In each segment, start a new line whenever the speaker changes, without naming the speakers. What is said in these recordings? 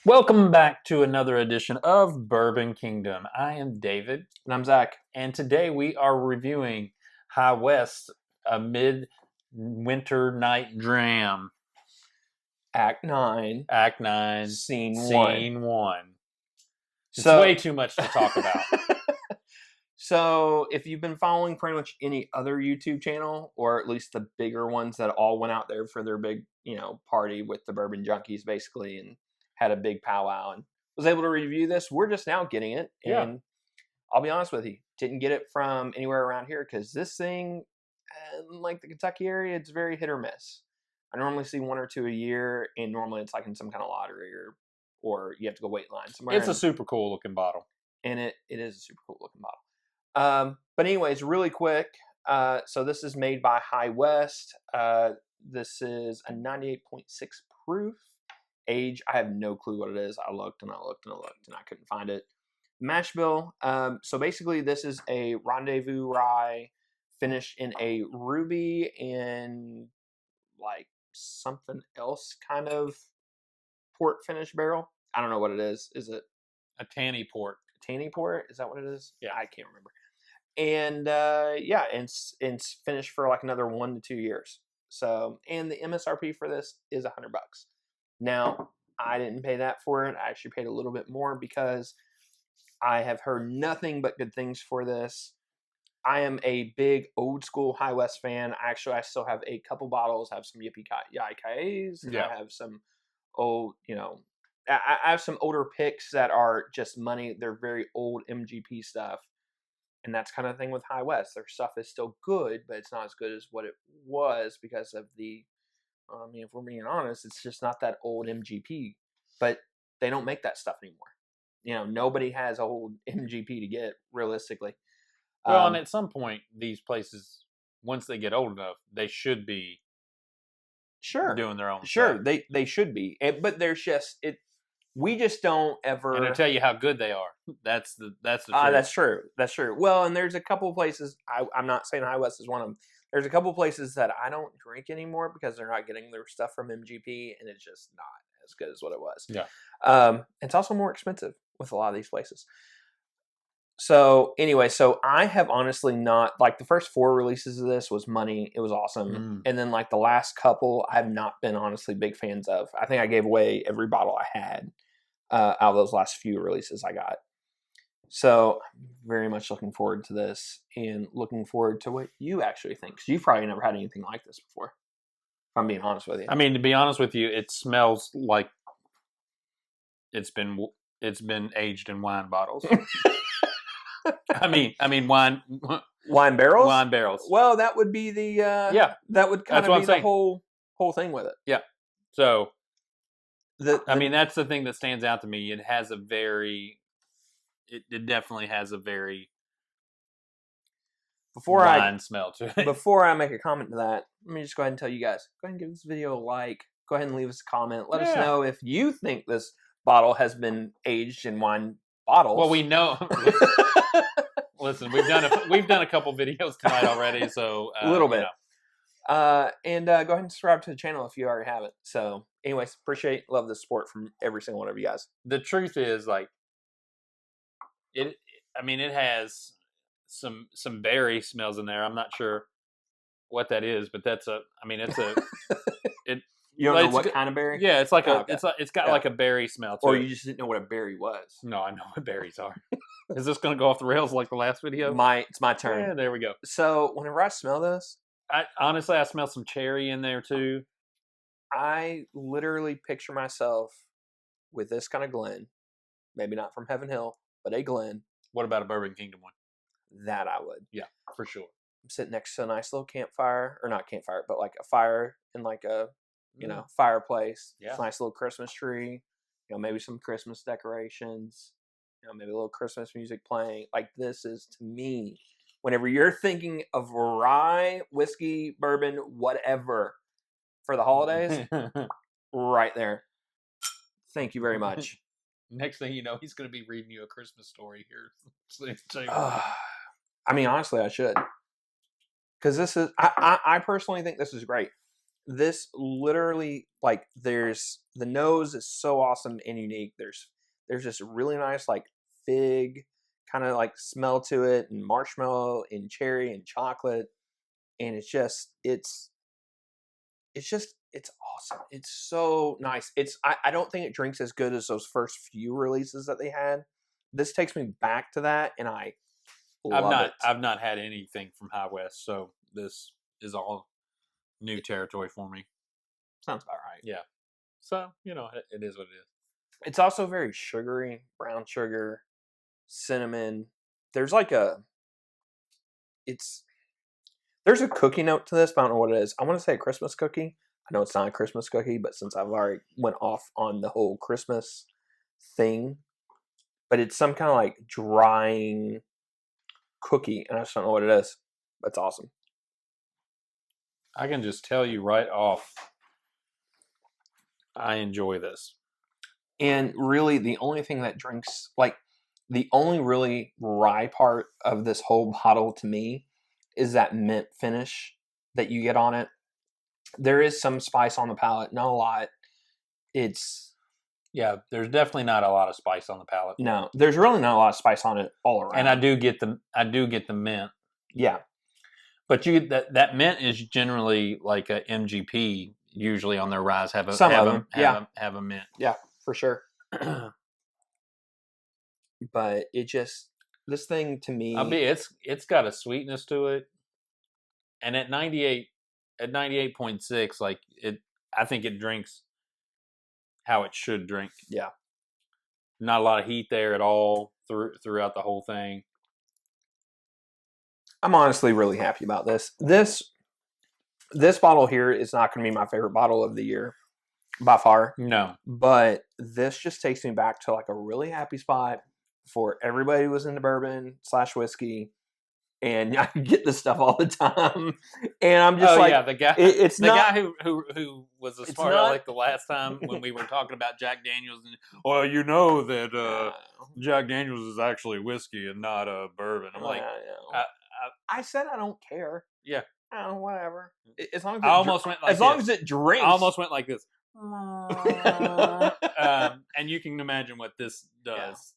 Welcome back to another edition of Bourbon Kingdom. I am David,
And I'm Zach.
and today we are reviewing High West, a Midwinter Night Dram,
Act 9,
Act 9,
Scene 1.
Scene 1. It's
So,
way too much to talk about.
so, if you've been following pretty much any other YouTube channel, or at least the bigger ones that all went out there for their big, party with the Bourbon Junkies, basically, and had a big powwow and was able to review this, we're just now getting it.
Yeah.
And I'll be honest with you, didn't get it from anywhere around here because this thing, like the Kentucky area, it's very hit or miss. I normally see one or two a year, and normally it's like in some kind of lottery or you have to go wait in line somewhere.
It's a super cool looking bottle.
And it is a super cool looking bottle. But anyways, really quick. So this is made by High West. This is a 98.6 proof. Age, I have no clue what it is. I looked and I looked and I looked and I couldn't find it. Mash bill. So basically this is a Rendezvous rye finished in a ruby and like something else kind of port finish barrel. I don't know what it is. Is it
A tanny port.
Tanny port? Is that what it is?
Yeah.
I can't remember. And it's finished for like another 1 to 2 years. So, and the MSRP for this is $100. Now, I didn't pay that for it. I actually paid a little bit more because I have heard nothing but good things for this. I am a big old school High West fan. Actually, I still have a couple bottles. I have some Yippee-Ki-Yays.
Yeah.
I have some old, I have some older picks that are just money. They're very old MGP stuff. And that's kind of the thing with High West. Their stuff is still good, but it's not as good as what it was because of if we're being honest, it's just not that old MGP. But they don't make that stuff anymore. Nobody has old MGP to get, realistically.
Well, and at some point, these places, once they get old enough, they should be doing their own
Sure,
stuff.
they should be. But there's just we just don't ever.
And to tell you how good they are, that's the truth.
That's true. That's true. Well, and there's a couple of places. I'm not saying High West is one of them. There's a couple of places that I don't drink anymore because they're not getting their stuff from MGP, and it's just not as good as what it was.
Yeah.
It's also more expensive with a lot of these places. So anyway, I have honestly not, like, the first 4 releases of this was money. It was awesome. And then like the last couple, I have not been honestly big fans of. I think I gave away every bottle I had out of those last few releases I got. So I'm very much looking forward to this and looking forward to what you actually think. Because you've probably never had anything like this before, if I'm being honest with you.
I mean, to be honest with you, it smells like it's been aged in wine bottles. I mean wine
barrels.
Wine barrels.
Well, that would be the That would kind of be the whole thing with it.
Yeah. So that's the thing that stands out to me. It has a very. It definitely has a very wine smell to it.
Before I make a comment to that, let me just go ahead and tell you guys. Go ahead and give this video a like. Go ahead and leave us a comment. Let us know if you think this bottle has been aged in wine bottles.
Well, we know. Listen, we've done a couple videos tonight already, so
a little bit. And go ahead and subscribe to the channel if you already haven't. So, anyways, love the support from every single one of you guys.
The truth is, like, it has some berry smells in there. I'm not sure what that is, but it's a.
You don't know what kind of berry?
Yeah, it's like it's got like a berry smell to it.
Or you just didn't know what a berry was.
No, I know what berries are. Is this going to go off the rails like the last video?
It's my turn.
Yeah, there we go.
So whenever I smell this,
I smell some cherry in there too.
I literally picture myself with this kind of Glen, maybe not from Heaven Hill, but a Glen.
What about a Bourbon Kingdom one?
That I would.
Yeah, for sure.
I'm sitting next to a nice little campfire, or not campfire, but like a fire in like a fireplace.
Yeah.
Nice little Christmas tree. Maybe some Christmas decorations. Maybe a little Christmas music playing. Like, this is, to me, whenever you're thinking of rye, whiskey, bourbon, whatever for the holidays, right there. Thank you very much.
Next thing you know, he's going to be reading you a Christmas story here.
I mean, honestly, I should. Because this is, I personally think this is great. this literally, like, there's the nose is so awesome and unique. There's this really nice like fig kind of like smell to it, and marshmallow and cherry and chocolate, and it's awesome. It's so nice. I don't think it drinks as good as those first few releases that they had. This takes me back to that, and I love it.
I've not had anything from High West, so this is all new territory for me.
Sounds about right.
Yeah. So, it is what it is.
It's also very sugary, brown sugar, cinnamon. There's like there's a cookie note to this, but I don't know what it is. I want to say a Christmas cookie. I know it's not a Christmas cookie, but since I've already went off on the whole Christmas thing, but it's some kind of like drying cookie, and I just don't know what it is. But it's awesome.
I can just tell you right off, I enjoy this.
And really, the only thing that drinks, like, the only really rye part of this whole bottle to me is that mint finish that you get on it. There is some spice on the palate, not a lot.
Yeah, there's definitely not a lot of spice on the palate.
No, there's really not a lot of spice on it all around.
And I do get the mint.
Yeah.
But that mint is generally like a MGP. Usually on their ryes have a have a mint.
Yeah, for sure. But this thing to me,
it's got a sweetness to it, and at 98.6, like I think it drinks how it should drink.
Yeah,
not a lot of heat there at all throughout the whole thing.
I'm honestly really happy about this. This bottle here is not going to be my favorite bottle of the year by far.
No,
but this just takes me back to like a really happy spot before everybody was into bourbon / whiskey, and I get this stuff all the time. And I'm just
the guy, guy who was a smart aleck the last time when we were talking about Jack Daniels, and that Jack Daniels is actually whiskey and not a bourbon. I'm like,
I said I don't care.
Yeah,
whatever. As long as it drinks.
I almost went like this. And you can imagine what this does.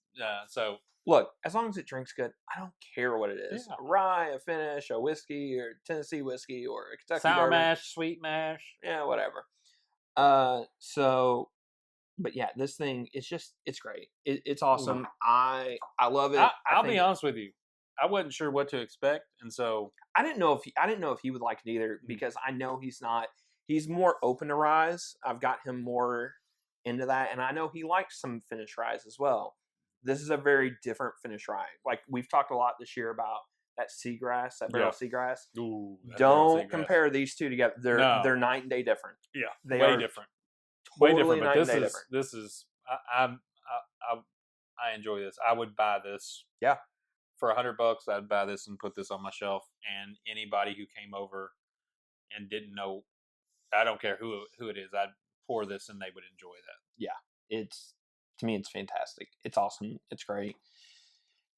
So
look, as long as it drinks good, I don't care what it is. Yeah. A rye, a finish, a whiskey, or Tennessee whiskey, or a Kentucky
sour
bourbon.
mash, sweet mash.
Yeah, whatever. But yeah, this thing, it's great. It's awesome. I love it.
I'll be honest with you. I wasn't sure what to expect, and so
I didn't know if he would like it either, because I know he's not. He's more open to ryes. I've got him more into that, and I know he likes some finish ryes as well. This is a very different finish rye. Like, we've talked a lot this year about that seagrass, that barrel seagrass.
Ooh,
don't compare these two together. They're night and day different.
Yeah,
they
way
are
different.
Totally
way different. But
different.
This is I enjoy this. I would buy this.
Yeah.
For $100, I'd buy this and put this on my shelf. And anybody who came over and didn't know, I don't care who it is, I'd pour this and they would enjoy that.
Yeah, to me, it's fantastic. It's awesome. It's great.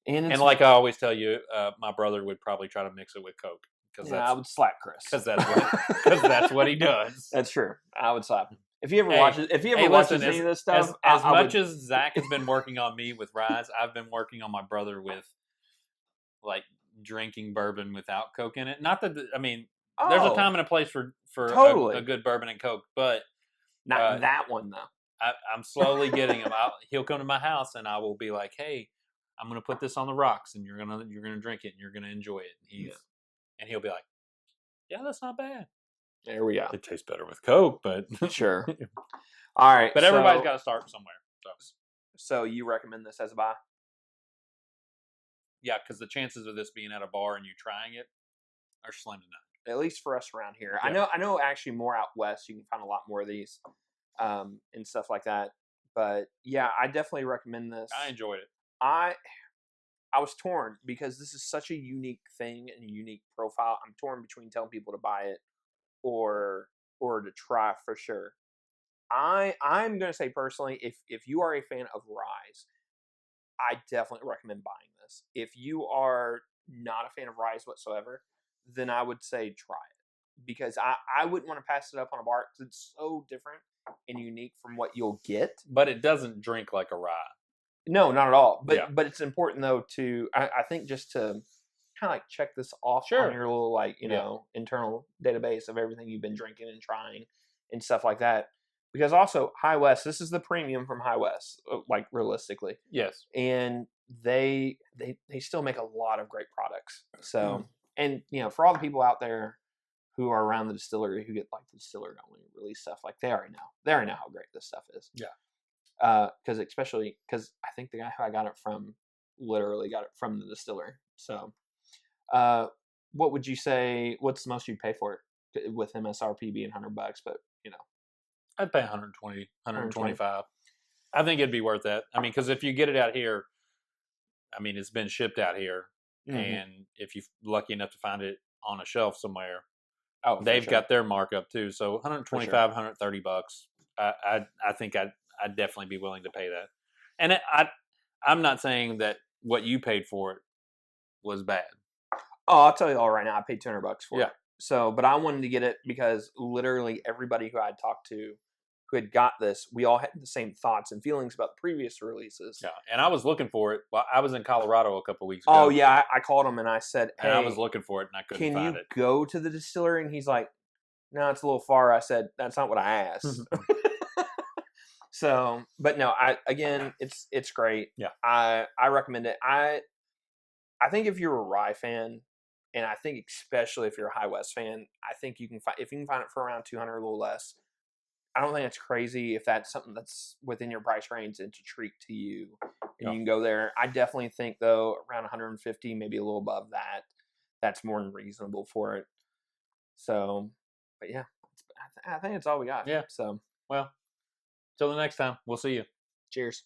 And like I always tell you, my brother would probably try to mix it with Coke.
I would slap Chris
because that's what he does.
That's true. I would slap him. If he ever watches any of this stuff,
as much as Zach has been working on me with ryes, I've been working on my brother with like drinking bourbon without Coke in it. Not that there's a time and a place for
totally.
a good bourbon and Coke, but
not that one though.
I'm slowly getting him. He'll come to my house and I will be like, "Hey, I'm going to put this on the rocks, and you're gonna drink it, and you're gonna enjoy it." And he'll be like, "Yeah, that's not bad."
There we go.
It tastes better with Coke, but
sure. All right,
but everybody's got to start somewhere.
So you recommend this as a buy?
Yeah, because the chances of this being at a bar and you trying it are slim to none.
At least for us around here.
Yeah.
I know actually more out west you can find a lot more of these and stuff like that. But yeah, I definitely recommend this.
I enjoyed it.
I was torn because this is such a unique thing and a unique profile. I'm torn between telling people to buy it or to try for sure. I'm going to say personally, if you are a fan of ryes, I definitely recommend buying this. If you are not a fan of ryes whatsoever, then I would say try it, because I wouldn't want to pass it up on a bar because it's so different and unique from what you'll get.
But it doesn't drink like a rye.
No, not at all. But
Yeah.
but it's important though to I think just to kind of like check this off
Sure.
on your little like internal database of everything you've been drinking and trying and stuff like that. Because also High West, this is the premium from High West, like realistically.
Yes.
And they still make a lot of great products. So and for all the people out there who are around the distillery who get like the distillery only release stuff, like they already know how great this stuff is.
Yeah.
Because I think the guy who I got it from literally got it from the distillery. So, what would you say? What's the most you'd pay for it with MSRP being $100? But
I'd pay 120, 125. I think it'd be worth that. I mean, because if you get it out here, I mean, it's been shipped out here, and if you're lucky enough to find it on a shelf somewhere, they've got their markup too. So 125, 130 bucks. I think I'd definitely be willing to pay that. And I'm not saying that what you paid for it was bad.
Oh, I'll tell you all right now. I paid $200 for it.
Yeah.
So, but I wanted to get it because literally everybody who I had talked to who had got this, we all had the same thoughts and feelings about the previous releases.
Yeah, and I was looking for it. Well, I was in Colorado a couple of weeks ago.
Oh yeah, I called him and I said, "Hey,
and I was looking for it and I couldn't find it.
Can you go to the distillery?" And he's like, "No, it's a little far." I said, "That's not what I asked." So, but no, it's great.
Yeah,
I recommend it. I think if you're a rye fan, and I think especially if you're a High West fan, I think you can find it for around $200 a little less. I don't think it's crazy if that's something that's within your price range and to treat to you, and you can go there. I definitely think though around 150, maybe a little above that, that's more than reasonable for it. So, but yeah, I think that's all we got.
Yeah.
So,
well, till the next time, we'll see you.
Cheers.